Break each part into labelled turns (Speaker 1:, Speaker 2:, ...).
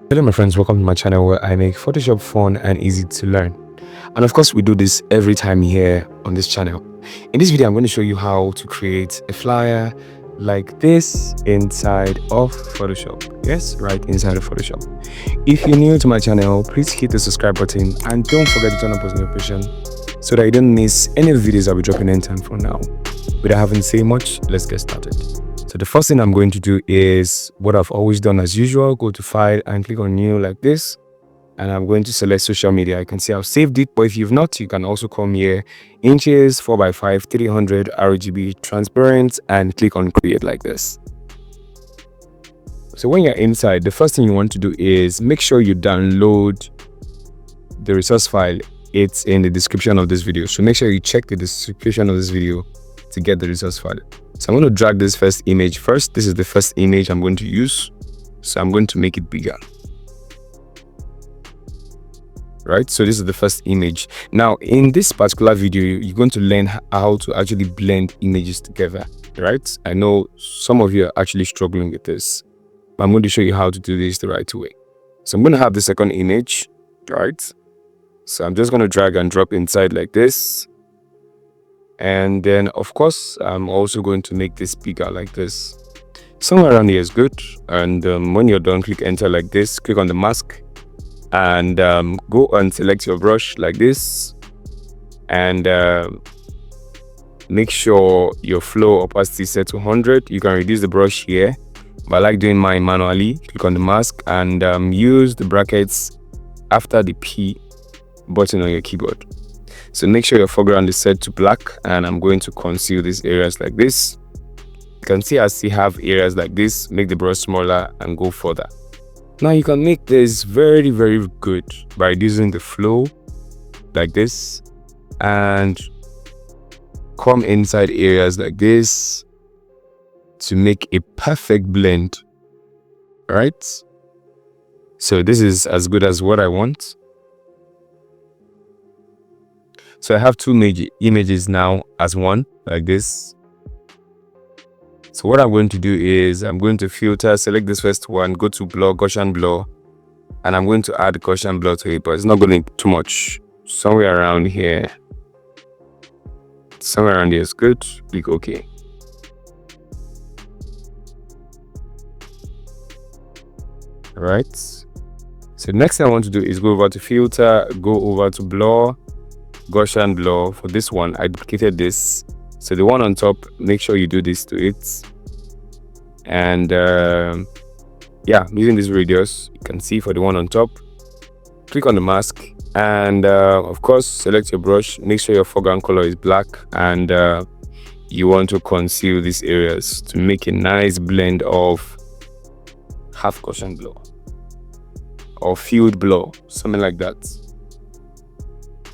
Speaker 1: Hello my friends, welcome to my channel where I make Photoshop fun and easy to learn. And of course we do this every time here on this channel. In this video I'm going to show you how to create a flyer like this inside of Photoshop. Yes, right inside of Photoshop. If you're new to my channel, please hit the subscribe button and don't forget to turn on post notification so that you don't miss any of the videos I'll be dropping anytime from now. Without having to say much, let's get started. So the first thing I'm going to do is what I've always done as usual. Go to file and click on new like this. And I'm going to select social media. You can see I've saved it, but if you've not, you can also come here, inches, 4x5, 300, RGB, transparent, and click on create like this. So when you're inside, the first thing you want to do is make sure you download the resource file. It's in the description of this video. So make sure you check the description of this video to get the resource file. So I'm going to drag this first image first. This is the first image I'm going to use. So I'm going to make it bigger. Right, so this is the first image. Now in this particular video you're going to learn how to actually blend images together, right? I know some of you are actually struggling with this, but I'm going to show you how to do this the right way. So I'm going to have the second image, right? So I'm just going to drag and drop inside like this, and then of course I'm also going to make this bigger like this. Somewhere around here is good. And when you're done, click enter like this, click on the mask, and go and select your brush like this, and make sure your flow opacity is set to 100. You can reduce the brush here, but I like doing mine manually. Click on the mask and use the brackets after the P button on your keyboard. So make sure your foreground is set to black, and I'm going to conceal these areas like this. You can see I still have areas like this. Make the brush smaller and go further. Now you can make this very good by reducing the flow like this and come inside areas like this to make a perfect blend, right? So this is as good as what I want. So I have two images now as one like this. So what I'm going to do is I'm going to filter, select this first one, go to blur, Gaussian blur, and I'm going to add Gaussian blur to it, but it's not going to be too much. Somewhere around here is good. Click OK. All right. So next thing I want to do is go over to filter, go over to blur, Gaussian blur. For this one, I duplicated this. So the one on top, make sure you do this to it. And yeah, using this radius, you can see for the one on top, click on the mask, and of course select your brush. Make sure your foreground color is black, and you want to conceal these areas to make a nice blend of half Gaussian blur or field blur, something like that.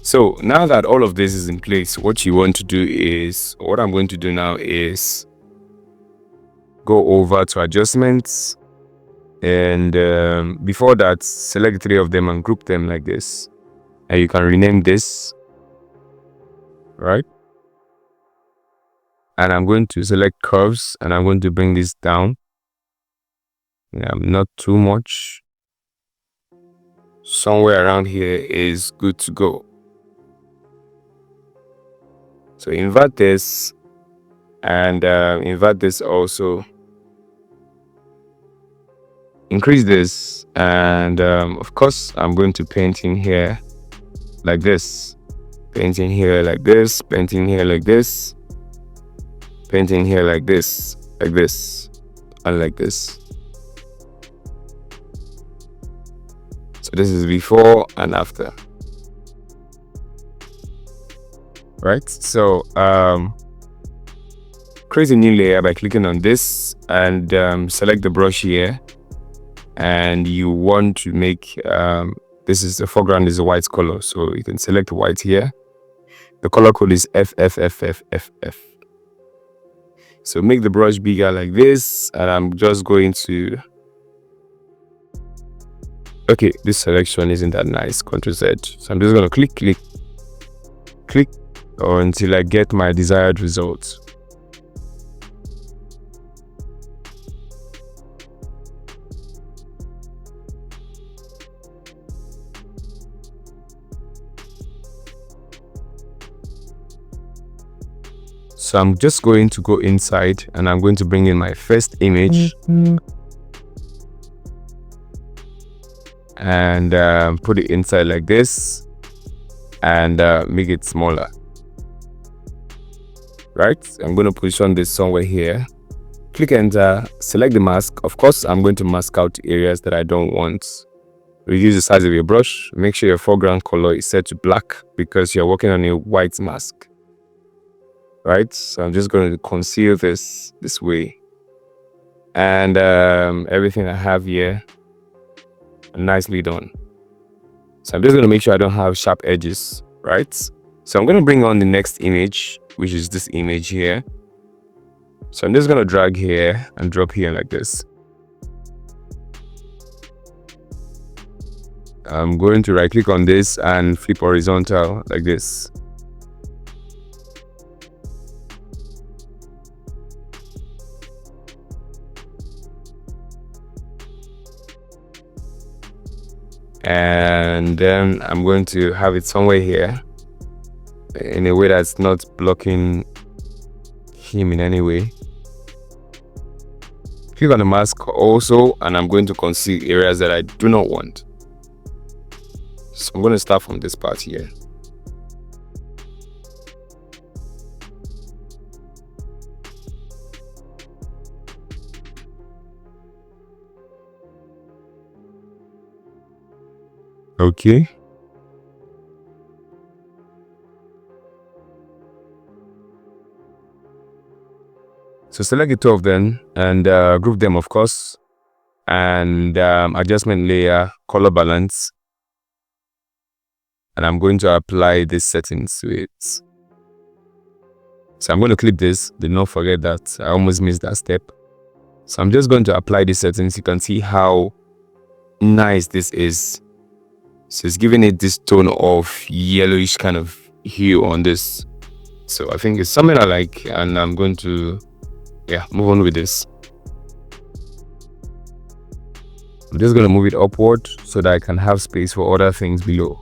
Speaker 1: So now that all of this is in place, what you want to do is, what I'm going to do now is go over to adjustments, and before that select three of them and group them like this, and you can rename this, right? And I'm going to select curves, and I'm going to bring this down. Not too much. Somewhere around here is good to go. So invert this, and invert this also. Increase this, and of course I'm going to paint in here like this, painting here like this, painting here like this, painting here like this, and like this. So this is before and after. Right, so create a new layer by clicking on this, and select the brush here, and you want to make this is the foreground is a white color, so you can select white here. The color code is FFFFFF. So make the brush bigger like this, and I'm just going to, okay, this selection isn't that nice, Ctrl Z. So I'm just going to click or until I get my desired result. So I'm just going to go inside and I'm going to bring in my first image and put it inside like this and make it smaller. Right, I'm going to position this somewhere here. Click enter, select the mask. Of course, I'm going to mask out areas that I don't want. Reduce the size of your brush. Make sure your foreground color is set to black because you're working on a white mask. Right, so I'm just going to conceal this way. And everything I have here, nicely done. So I'm just going to make sure I don't have sharp edges. Right, so I'm going to bring on the next image, which is this image here. So I'm just going to drag here and drop here like this. I'm going to right click on this and flip horizontal like this. And then I'm going to have it somewhere here in a way that's not blocking him in any way. Click on the mask also, and I'm going to conceal areas that I do not want. So I'm going to start from this part here. Okay. So select the two of them and group them, of course, and adjustment layer, color balance, and I'm going to apply these settings to it. So I'm going to clip this. Do not forget that I almost missed that step. So I'm just going to apply these settings. You can see how nice this is. So it's giving it this tone of yellowish kind of hue on this. So I think it's something I like, and I'm going to move on with this. I'm just going to move it upward so that I can have space for other things below.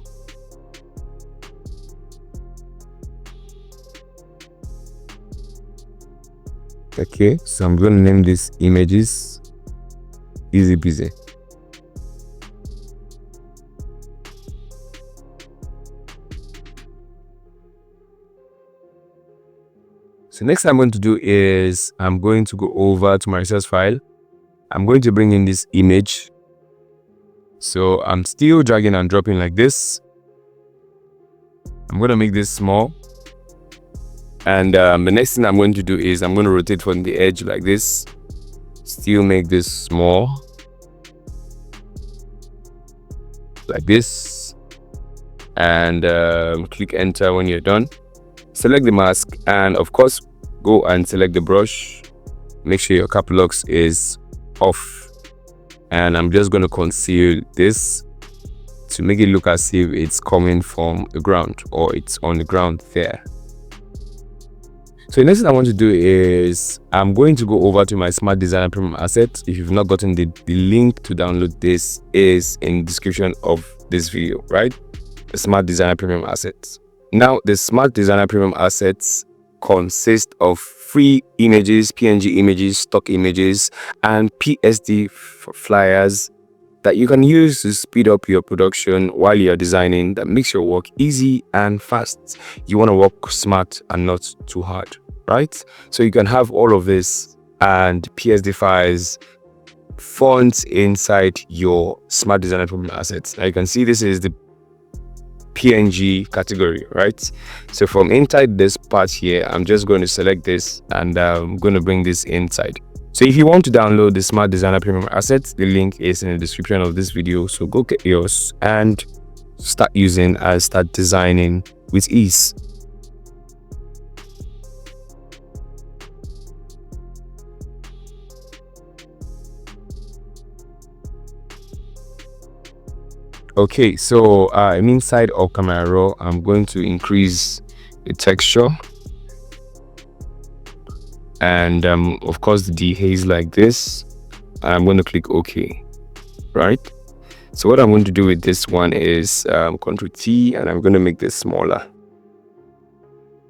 Speaker 1: Okay, so I'm going to name this images. Easy peasy. So next I'm going to do is I'm going to go over to my resource file. I'm going to bring in this image. So I'm still dragging and dropping like this. I'm going to make this small. And the next thing I'm going to do is I'm going to rotate from the edge like this. Still make this small. Like this. And click enter when you're done. Select the mask and of course go and select the brush. Make sure your cap locks is off. And I'm just going to conceal this to make it look as if it's coming from the ground or it's on the ground there. So the next thing I want to do is I'm going to go over to my Smart Designer Premium asset. If you've not gotten the link to download this is in the description of this video, right? The Smart Designer Premium assets. Now, the Smart Designer Premium assets consist of free images, PNG images, stock images, and PSD flyers that you can use to speed up your production while you're designing. That makes your work easy and fast. You want to work smart and not too hard, right? So you can have all of this and PSD files, fonts inside your Smart Designer Premium assets. Now you can see this is the PNG category, right? So from inside this part here, I'm just going to select this and I'm going to bring this inside. So if you want to download the Smart Designer Premium assets, the link is in the description of this video. So go get yours and start using and start designing with ease. Okay, so I'm inside of Camera Raw. I'm going to increase the texture and of course the dehaze like this. I'm going to click OK, right? So what I'm going to do with this one is Ctrl T, and I'm going to make this smaller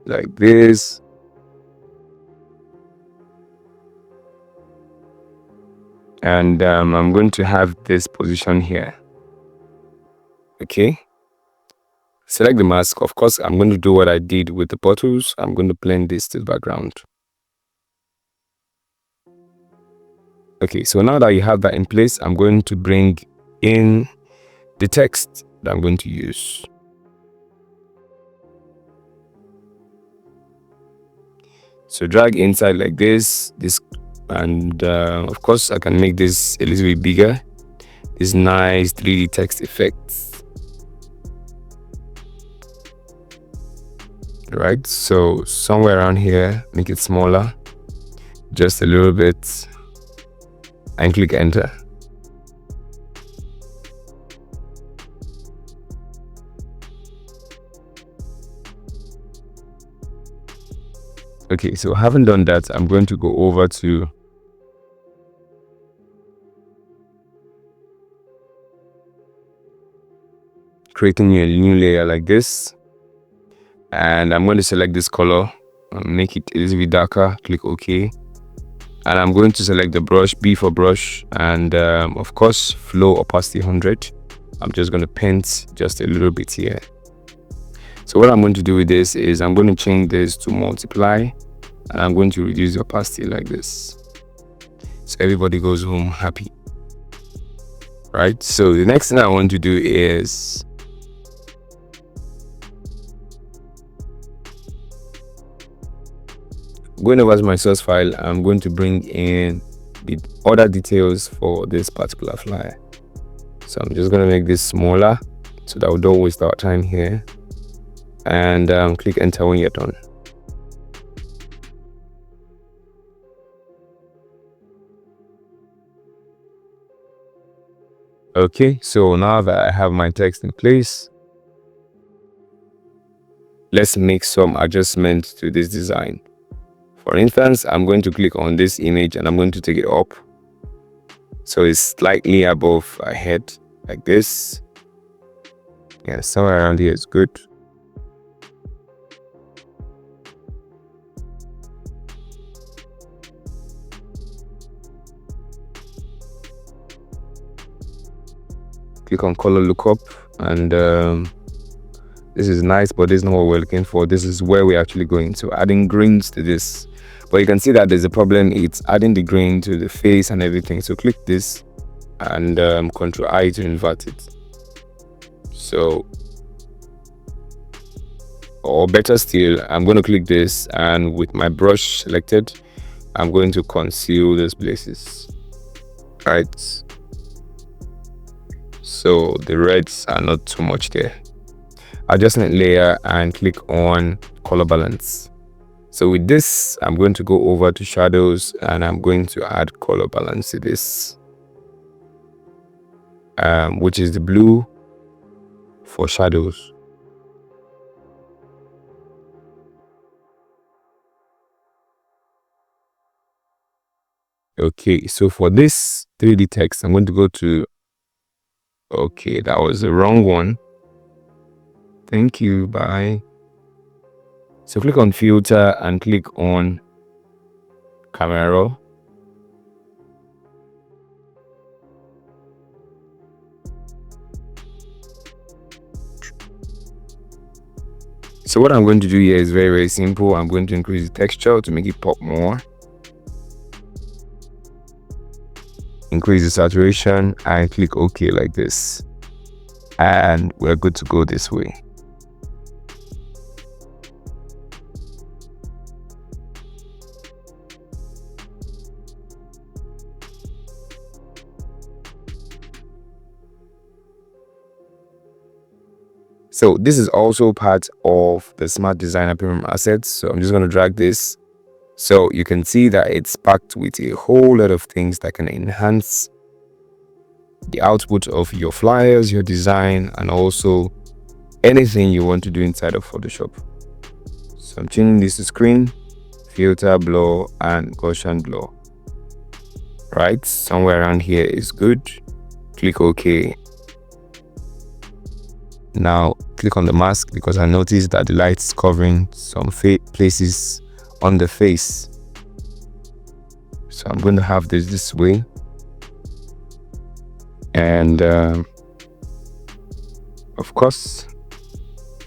Speaker 1: like this. and I'm going to have this position here. Okay, select the mask. Of course, I'm going to do what I did with the bottles. I'm going to blend this to the background. Okay, so now that you have that in place, I'm going to bring in the text that I'm going to use. So drag inside like this, and of course I can make this a little bit bigger. This nice 3D text effects. Right, so somewhere around here, make it smaller, just a little bit, and click enter. Okay, so having done that, I'm going to go over to creating a new layer like this, and I'm going to select this color and make it a little bit darker. Click OK, and I'm going to select the brush, B for brush, and of course flow opacity 100. I'm just going to paint just a little bit here. So what I'm going to do with this is I'm going to change this to multiply, and I'm going to reduce the opacity like this, so everybody goes home happy. Right, so the next thing I want to do is going over to my source file. I'm going to bring in the other details for this particular flyer. So I'm just going to make this smaller so that we don't waste our time here, and click enter when you're done. Okay, so now that I have my text in place, let's make some adjustments to this design. For instance, I'm going to click on this image and I'm going to take it up so it's slightly above our head like this. Yeah, somewhere around here is good. Click on color lookup, and this is nice, but this is not what we're looking for. This is where we're actually going. So adding greens to this, but you can see that there's a problem. It's adding the green to the face and everything. So click this and Ctrl I to invert it. So, or better still, I'm going to click this, and with my brush selected, I'm going to conceal these places. Right, so the reds are not too much there. Adjustment layer and click on color balance. So with this, I'm going to go over to shadows and I'm going to add color balance to this, which is the blue for shadows. Okay, so for this 3D text, I'm going to go to, okay, that was the wrong one. Thank you, bye. So click on filter and click on camera raw. So what I'm going to do here is very simple. I'm going to increase the texture to make it pop more. Increase the saturation and click OK like this. And we're good to go this way. So this is also part of the Smart Designer Premium assets. So I'm just going to drag this. So you can see that it's packed with a whole lot of things that can enhance the output of your flyers, your design, and also anything you want to do inside of Photoshop. So I'm changing this to screen, filter, blur, and Gaussian blur. Right, somewhere around here is good. Click OK. Now click on the mask because I noticed that the light is covering some places on the face. So I'm going to have this way. And of course,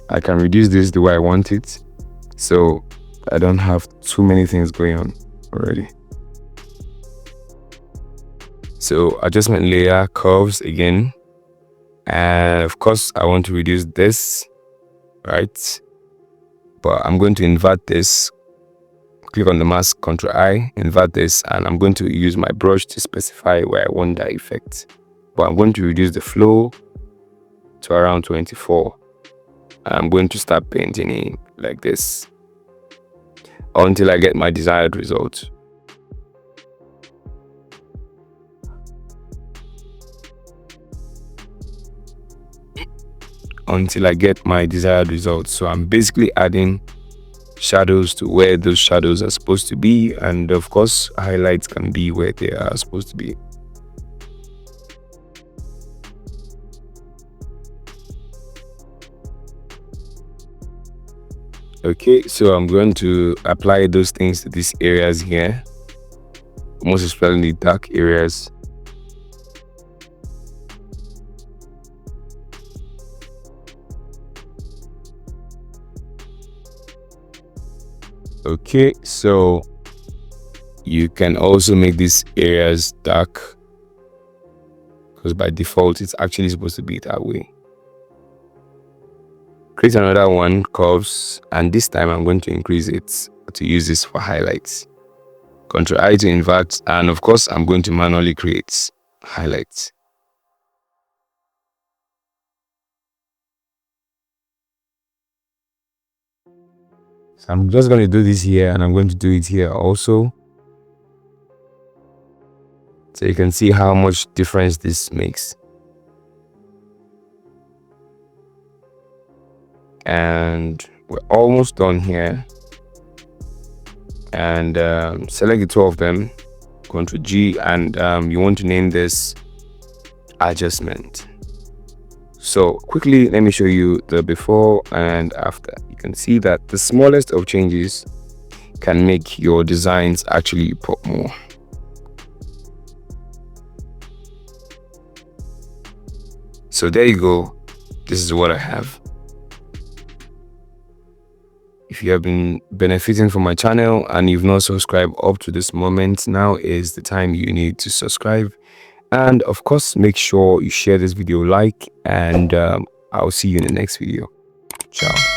Speaker 1: I can reduce this the way I want it, so I don't have too many things going on already. So adjustment layer, curves again, and of course I want to reduce this, right? But I'm going to invert this. Click on the mask, Ctrl I, invert this, and I'm going to use my brush to specify where I want that effect. But I'm going to reduce the flow to around 24. I'm going to start painting it like this until I get my desired result. So I'm basically adding shadows to where those shadows are supposed to be, and of course highlights can be where they are supposed to be. Okay, so I'm going to apply those things to these areas here, most especially dark areas. Okay, so you can also make these areas dark, because by default it's actually supposed to be that way. Create another one, curves, and this time I'm going to increase it to use this for highlights. Ctrl I to invert, and of course I'm going to manually create highlights. So I'm just going to do this here, and I'm going to do it here also, so you can see how much difference this makes. And we're almost done here. And select the two of them, Ctrl G, and you want to name this adjustment. So quickly, let me show you the before and after. You can see that the smallest of changes can make your designs actually pop more. So there you go. This is what I have. If you have been benefiting from my channel and you've not subscribed up to this moment, now is the time you need to subscribe. And of course, make sure you share this video, like, and I'll see you in the next video. Ciao.